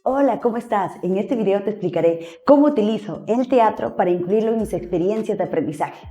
Hola, ¿cómo estás? En este video te explicaré cómo utilizo el teatro para incluirlo en mis experiencias de aprendizaje.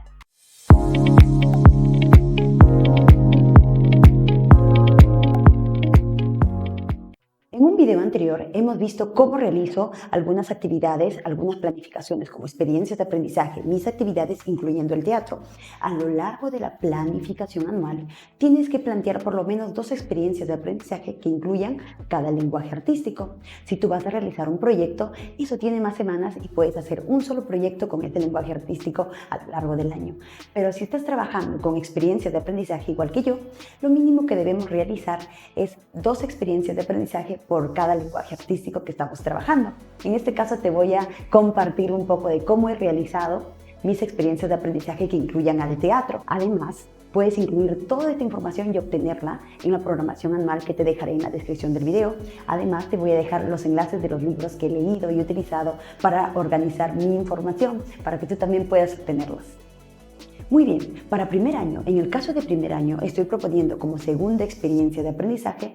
En un video anterior hemos visto cómo realizo algunas actividades, algunas planificaciones como experiencias de aprendizaje, mis actividades incluyendo el teatro. A lo largo de la planificación anual tienes que plantear por lo menos 2 experiencias de aprendizaje que incluyan cada lenguaje artístico. Si tú vas a realizar un proyecto, eso tiene más semanas y puedes hacer un solo proyecto con este lenguaje artístico a lo largo del año. Pero si estás trabajando con experiencias de aprendizaje igual que yo, lo mínimo que debemos realizar es 2 experiencias de aprendizaje por cada lenguaje artístico que estamos trabajando. En este caso te voy a compartir un poco de cómo he realizado mis experiencias de aprendizaje que incluyan al teatro. Además, puedes incluir toda esta información y obtenerla en la programación anual que te dejaré en la descripción del video. Además, te voy a dejar los enlaces de los libros que he leído y utilizado para organizar mi información, para que tú también puedas obtenerlos. Muy bien, para primer año, en el caso de primer año, estoy proponiendo como segunda experiencia de aprendizaje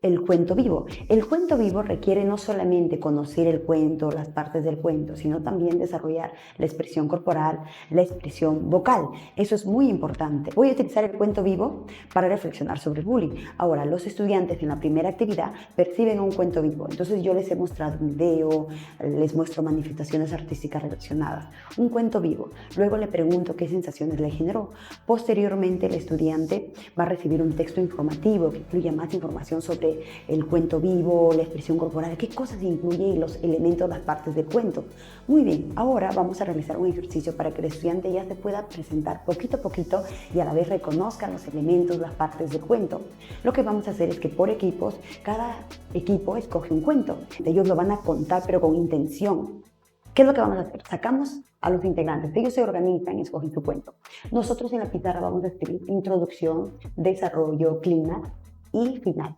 el cuento vivo. El cuento vivo requiere no solamente conocer el cuento, las partes del cuento, sino también desarrollar la expresión corporal, la expresión vocal. Eso es muy importante. Voy a utilizar el cuento vivo para reflexionar sobre el bullying. Ahora, los estudiantes en la primera actividad perciben un cuento vivo. Entonces yo les he mostrado un video, les muestro manifestaciones artísticas relacionadas. Un cuento vivo. Luego le pregunto qué sensaciones le generó. Posteriormente, el estudiante va a recibir un texto informativo que incluya más información sobre el cuento vivo, la expresión corporal, qué cosas incluye y los elementos, las partes del cuento. Muy bien, ahora vamos a realizar un ejercicio para que el estudiante ya se pueda presentar poquito a poquito y a la vez reconozca los elementos, las partes del cuento. Lo que vamos a hacer es que por equipos, cada equipo escoge un cuento. Ellos lo van a contar pero con intención. ¿Qué es lo que vamos a hacer? Sacamos a los integrantes, ellos se organizan y escogen su cuento. Nosotros en la pizarra vamos a escribir introducción, desarrollo, clímax y final.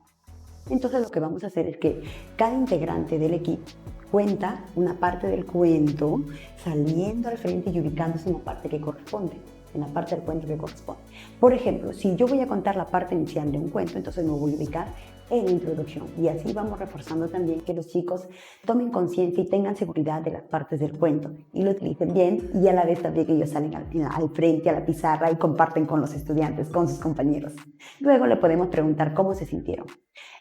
Entonces lo que vamos a hacer es que cada integrante del equipo cuenta una parte del cuento saliendo al frente y ubicándose en la parte que corresponde, en la parte del cuento que corresponde. Por ejemplo, si yo voy a contar la parte inicial de un cuento, entonces me voy a ubicar en la introducción y así vamos reforzando también que los chicos tomen conciencia y tengan seguridad de las partes del cuento y lo utilicen bien y a la vez también que ellos salen al frente a la pizarra y comparten con los estudiantes, con sus compañeros. Luego le podemos preguntar cómo se sintieron.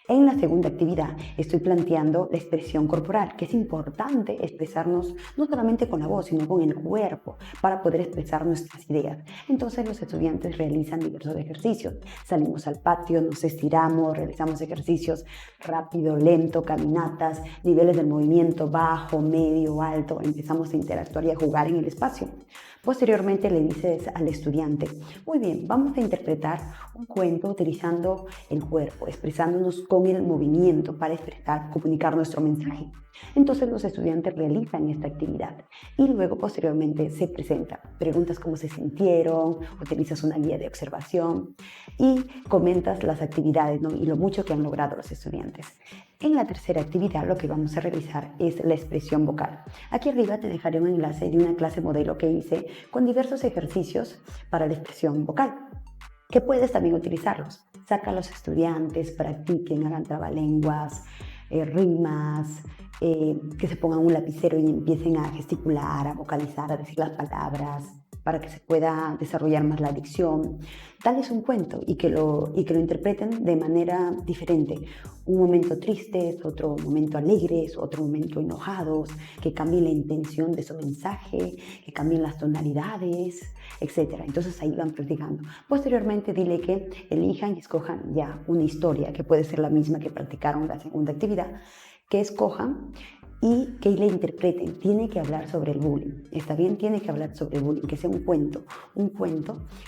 En la segunda actividad estoy planteando la expresión corporal, que es importante expresarnos no solamente con la voz, sino con el cuerpo para poder expresar nuestras ideas. Entonces los estudiantes realizan diversos ejercicios. Salimos al patio, nos estiramos, realizamos ejercicios rápido, lento, caminatas, niveles del movimiento bajo, medio, alto. Empezamos a interactuar y a jugar en el espacio. Posteriormente le dices al estudiante, muy bien, vamos a interpretar un cuento utilizando el cuerpo, expresándonos con el movimiento para expresar, comunicar nuestro mensaje. Entonces los estudiantes realizan esta actividad y luego posteriormente se presentan. Preguntas cómo se sintieron, utilizas una guía de observación y comentas las actividades, ¿no? Y lo mucho que han logrado los estudiantes. En la tercera actividad lo que vamos a realizar es la expresión vocal. Aquí arriba te dejaré un enlace de una clase modelo que hice con diversos ejercicios para la expresión vocal, que puedes también utilizarlos. Saca a los estudiantes, practiquen, hagan trabalenguas, rimas, que se pongan un lapicero y empiecen a gesticular, a vocalizar, a decir las palabras, para que se pueda desarrollar más la dicción. Dales un cuento y que lo interpreten de manera diferente. Un momento tristes, otro momento alegres, otro momento enojados, que cambien la intención de su mensaje, que cambien las tonalidades, etc. Entonces ahí van practicando. Posteriormente dile que elijan y escojan ya una historia, que puede ser la misma que practicaron la segunda actividad, que escojan y que le interpreten. Tiene que hablar sobre el bullying. Está bien, tiene que hablar sobre el bullying, que sea un cuento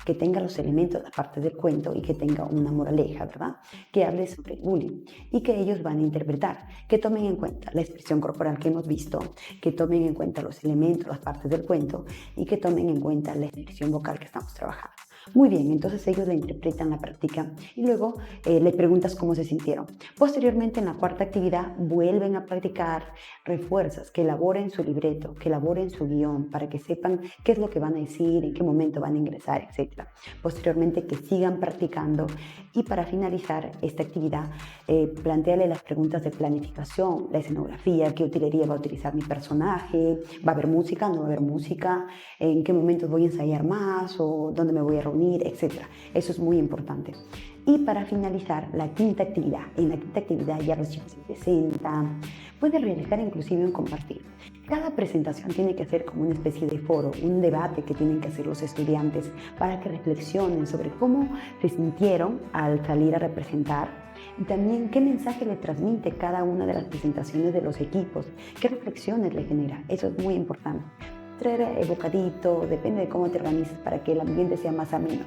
que tenga los elementos, la parte del cuento y que tenga una moraleja, ¿verdad? Que hable sobre el bullying y que ellos van a interpretar, que tomen en cuenta la expresión corporal que hemos visto, que tomen en cuenta los elementos, las partes del cuento y que tomen en cuenta la expresión vocal que estamos trabajando. Muy bien, entonces ellos la interpretan, la practican y luego le preguntas cómo se sintieron. Posteriormente, en la cuarta actividad, vuelven a practicar, refuerzas, que elaboren su libreto, que elaboren su guión para que sepan qué es lo que van a decir, en qué momento van a ingresar, etc. Posteriormente, que sigan practicando y para finalizar esta actividad, plantéale las preguntas de planificación, la escenografía, qué utilería va a utilizar mi personaje, va a haber música, no va a haber música, en qué momentos voy a ensayar más o dónde me voy a reunir, etc. Eso es muy importante. Y para finalizar, la quinta actividad. En la quinta actividad ya los chicos se presentan, pueden realizar inclusive un compartir. Cada presentación tiene que ser como una especie de foro, un debate que tienen que hacer los estudiantes para que reflexionen sobre cómo se sintieron al salir a representar y también qué mensaje le transmite cada una de las presentaciones de los equipos, qué reflexiones le genera. Eso es muy importante. Traer evocadito, depende de cómo te organices para que el ambiente sea más ameno.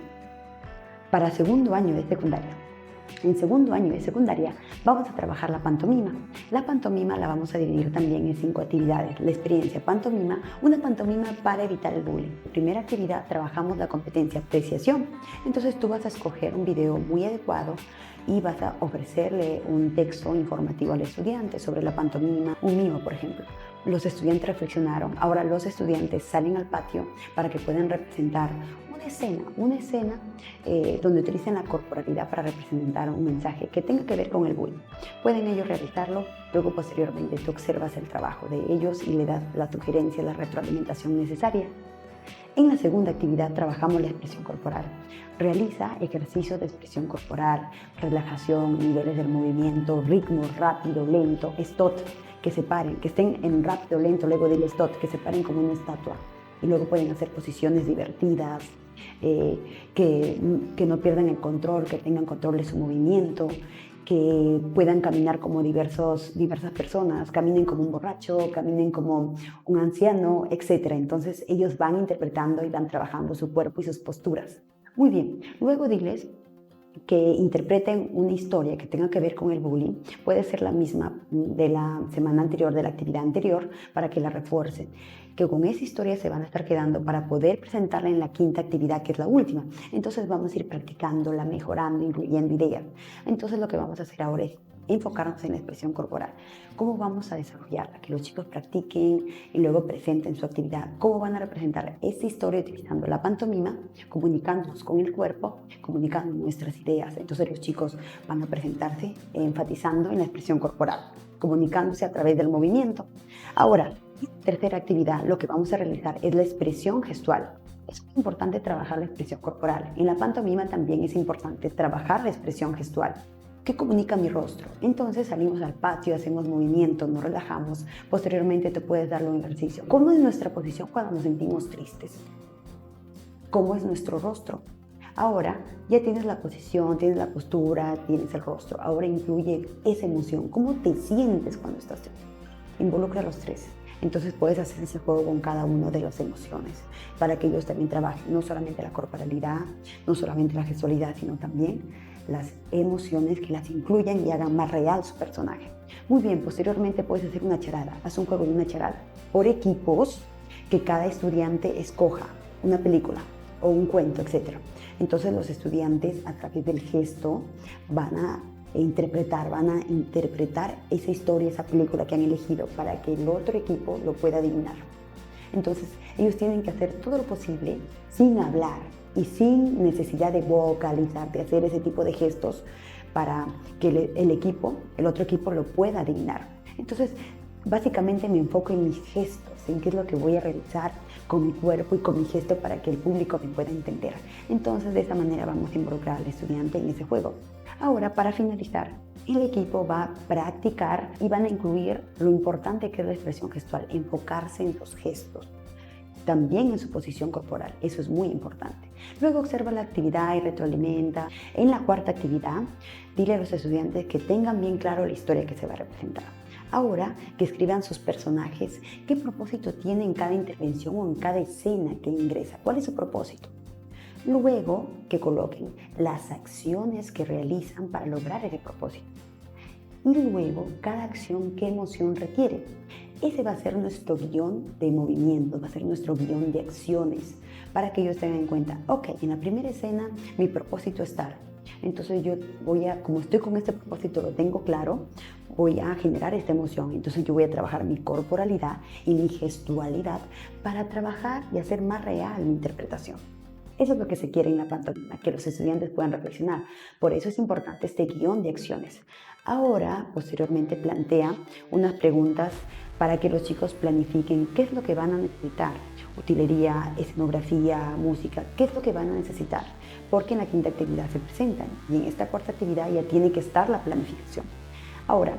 Para segundo año de secundaria. En segundo año de secundaria vamos a trabajar la pantomima. La pantomima la vamos a dividir también en 5 actividades. La experiencia pantomima, una pantomima para evitar el bullying. En primera actividad trabajamos la competencia apreciación. Entonces tú vas a escoger un video muy adecuado y vas a ofrecerle un texto informativo al estudiante sobre la pantomima, un mimo, por ejemplo. Los estudiantes reflexionaron, ahora los estudiantes salen al patio para que puedan representar una escena donde utilicen la corporalidad para representar un mensaje que tenga que ver con el bullying. Pueden ellos realizarlo, luego posteriormente tú observas el trabajo de ellos y le das la sugerencia, la retroalimentación necesaria. En la segunda actividad trabajamos la expresión corporal. Realiza ejercicios de expresión corporal, relajación, niveles del movimiento, ritmo rápido, lento, stop, que se paren, que estén en rápido, lento, luego del stop, que se paren como una estatua. Y luego pueden hacer posiciones divertidas, que no pierdan el control, que tengan control de su movimiento, que puedan caminar como diversas personas, caminen como un borracho, caminen como un anciano, etc. Entonces ellos van interpretando y van trabajando su cuerpo y sus posturas. Muy bien, luego diles que interpreten una historia que tenga que ver con el bullying, puede ser la misma de la semana anterior, de la actividad anterior, para que la refuercen, que con esa historia se van a estar quedando para poder presentarla en la quinta actividad, que es la última. Entonces vamos a ir practicándola, mejorando, incluyendo ideas. Entonces lo que vamos a hacer ahora es enfocarnos en la expresión corporal. ¿Cómo vamos a desarrollarla? Que los chicos practiquen y luego presenten su actividad. ¿Cómo van a representar esta historia utilizando la pantomima, comunicándonos con el cuerpo, comunicando nuestras ideas? Entonces los chicos van a presentarse enfatizando en la expresión corporal, comunicándose a través del movimiento. Ahora, tercera actividad, lo que vamos a realizar es la expresión gestual. Es muy importante trabajar la expresión corporal. En la pantomima también es importante trabajar la expresión gestual. ¿Qué comunica mi rostro? Entonces salimos al patio, hacemos movimiento, nos relajamos. Posteriormente te puedes darle un ejercicio. ¿Cómo es nuestra posición cuando nos sentimos tristes? ¿Cómo es nuestro rostro? Ahora ya tienes la posición, tienes la postura, tienes el rostro. Ahora incluye esa emoción. ¿Cómo te sientes cuando estás triste? Involucra a los tres. Entonces puedes hacer ese juego con cada una de las emociones para que ellos también trabajen no solamente la corporalidad, no solamente la gestualidad, sino también las emociones, que las incluyan y hagan más real su personaje. Muy bien, posteriormente puedes hacer una charada. Haz un juego de una charada por equipos, que cada estudiante escoja una película o un cuento, etc. Entonces los estudiantes a través del gesto van a interpretar esa historia, esa película que han elegido para que el otro equipo lo pueda adivinar. Entonces ellos tienen que hacer todo lo posible sin hablar y sin necesidad de vocalizar, de hacer ese tipo de gestos para que el otro equipo lo pueda adivinar. Entonces básicamente me enfoco en mis gestos, en qué es lo que voy a realizar con mi cuerpo y con mi gesto para que el público me pueda entender. Entonces de esta manera vamos a involucrar al estudiante en ese juego. Ahora, para finalizar, el equipo va a practicar y van a incluir lo importante que es la expresión gestual, enfocarse en los gestos, también en su posición corporal. Eso es muy importante. Luego observa la actividad y retroalimenta. En la cuarta actividad, dile a los estudiantes que tengan bien claro la historia que se va a representar. Ahora, que escriban sus personajes, qué propósito tiene en cada intervención o en cada escena que ingresa. ¿Cuál es su propósito? Luego, que coloquen las acciones que realizan para lograr ese propósito. Y luego, cada acción, qué emoción requiere. Ese va a ser nuestro guión de movimiento, va a ser nuestro guión de acciones, para que ellos tengan en cuenta, ok, en la primera escena mi propósito es tal. Entonces yo como estoy con este propósito, lo tengo claro, voy a generar esta emoción. Entonces yo voy a trabajar mi corporalidad y mi gestualidad para trabajar y hacer más real mi interpretación. Eso es lo que se quiere en la pantomima, que los estudiantes puedan reflexionar. Por eso es importante este guión de acciones. Ahora, posteriormente, plantea unas preguntas para que los chicos planifiquen qué es lo que van a necesitar. Utilería, escenografía, música, qué es lo que van a necesitar. Porque en la quinta actividad se presentan y en esta cuarta actividad ya tiene que estar la planificación. Ahora,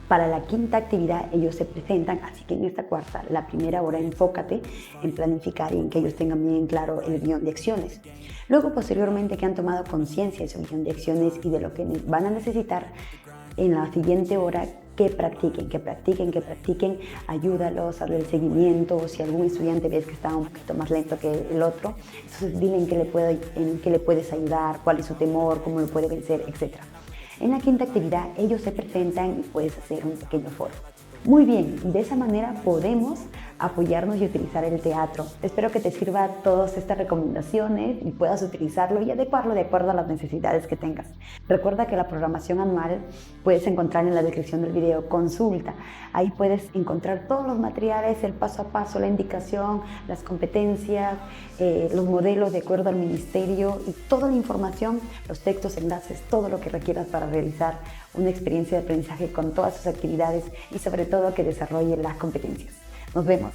para la quinta actividad ellos se presentan, así que en esta cuarta, la primera hora, enfócate en planificar y en que ellos tengan bien claro el guión de acciones. Luego, posteriormente, que han tomado conciencia de su guión de acciones y de lo que van a necesitar, en la siguiente hora, que practiquen, ayúdalos a ver el seguimiento, o si algún estudiante ves que está un poquito más lento que el otro, entonces dile en qué le puedes ayudar, cuál es su temor, cómo lo puede vencer, etc. En la quinta actividad ellos se presentan y puedes hacer un pequeño foro. Muy bien, de esa manera podemos apoyarnos y utilizar el teatro. Espero que te sirva todas estas recomendaciones y puedas utilizarlo y adecuarlo de acuerdo a las necesidades que tengas. Recuerda que la programación anual puedes encontrar en la descripción del video, consulta. Ahí puedes encontrar todos los materiales, el paso a paso, la indicación, las competencias, los modelos de acuerdo al ministerio y toda la información, los textos, enlaces, todo lo que requieras para realizar una experiencia de aprendizaje con todas sus actividades y sobre todo que desarrolle las competencias. Nos vemos.